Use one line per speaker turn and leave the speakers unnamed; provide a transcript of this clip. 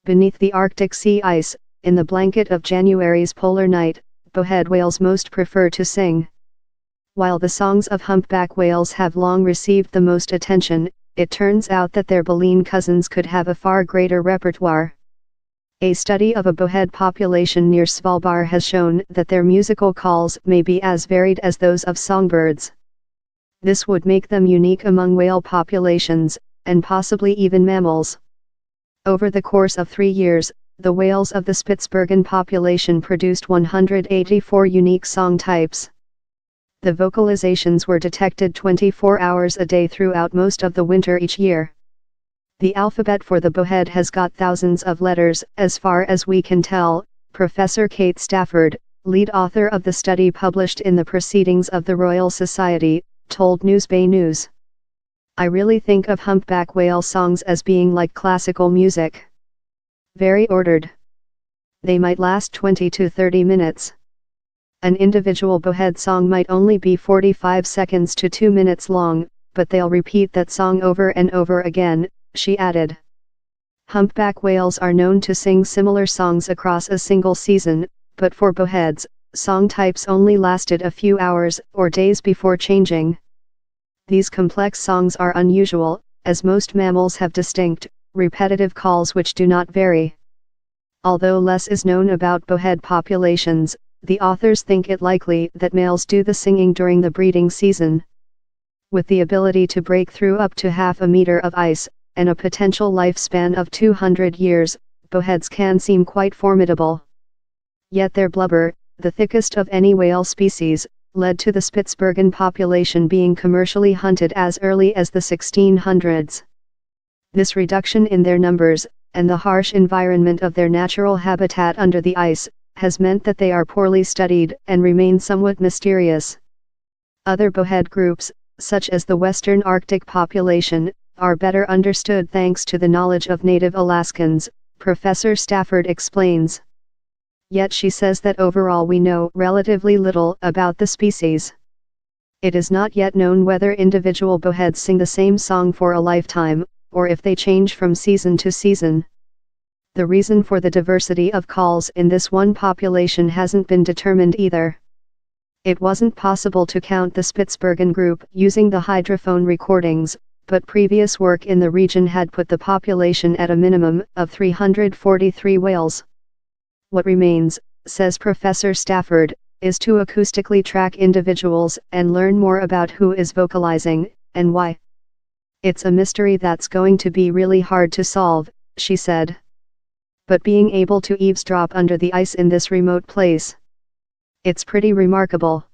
Beneath the Arctic sea ice, in the blanket of January's polar night, bowhead whales most prefer to sing. While the songs of humpback whales have long received the most attention, it turns out that their baleen cousins could have a far greater repertoire. A study of a bowhead population near Svalbard has shown that their musical calls may be as varied as those of songbirds. This would make them unique among whale populations, and possibly even mammals. Over the course of 3 years, the whales of the Spitsbergen population produced 184 unique song types. The vocalizations were detected 24 hours a day throughout most of the winter each year. The alphabet for the bowhead has got thousands of letters, as far as we can tell, Professor Kate Stafford, lead author of the study published in the Proceedings of the Royal Society, told Newsbay News. I really think of humpback whale songs as being like classical music. Very ordered. They might last 20 to 30 minutes. An individual bowhead song might only be 45 seconds to 2 minutes long, but they'll repeat that song over and over again, she added. Humpback whales are known to sing similar songs across a single season, but for bowheads, song types only lasted a few hours or days before changing. These complex songs are unusual, as most mammals have distinct, repetitive calls which do not vary. Although less is known about bowhead populations, the authors think it likely that males do the singing during the breeding season. With the ability to break through up to half a meter of ice, and a potential lifespan of 200 years, bowheads can seem quite formidable. Yet their blubber, the thickest of any whale species, led to the Spitsbergen population being commercially hunted as early as the 1600s. This reduction in their numbers, and the harsh environment of their natural habitat under the ice, has meant that they are poorly studied and remain somewhat mysterious. Other bowhead groups, such as the Western Arctic population, are better understood thanks to the knowledge of native Alaskans, Professor Stafford explains. Yet she says that overall we know relatively little about the species. It is not yet known whether individual bowheads sing the same song for a lifetime, or if they change from season to season. The reason for the diversity of calls in this one population hasn't been determined either. It wasn't possible to count the Spitsbergen group using the hydrophone recordings, but previous work in the region had put the population at a minimum of 343 whales. What remains, says Professor Stafford, is to acoustically track individuals and learn more about who is vocalizing, and why. It's a mystery that's going to be really hard to solve, she said. But being able to eavesdrop under the ice in this remote place, it's pretty remarkable.